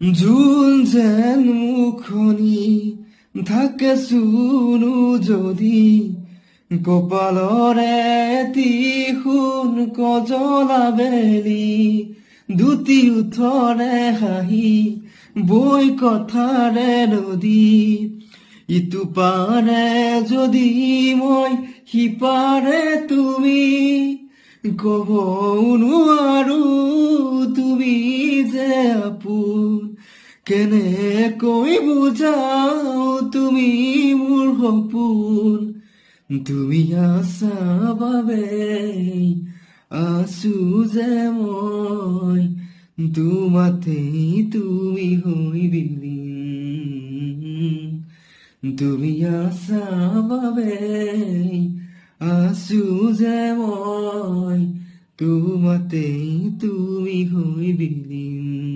জোন যেন মুখনি থাকে চুনো যদি কপালৰে এটি সোণ কজলা বেলি দুটি ওঠৰে হাঁহি বৈ কথাৰে নদী ইটো পাৰে যদি মই সিপাৰে তুমি কব নোৱাৰো তুমি যে আপোন কেনেকৈ বুজাও তুমি মোৰ সপোন তুমি আছা বাবে আছো যে মই তোমাতেই তুমি হৈ বিলীন তুমি আছা বাবে আছো যে মই তোমাতেই তুমি হৈ বিলীন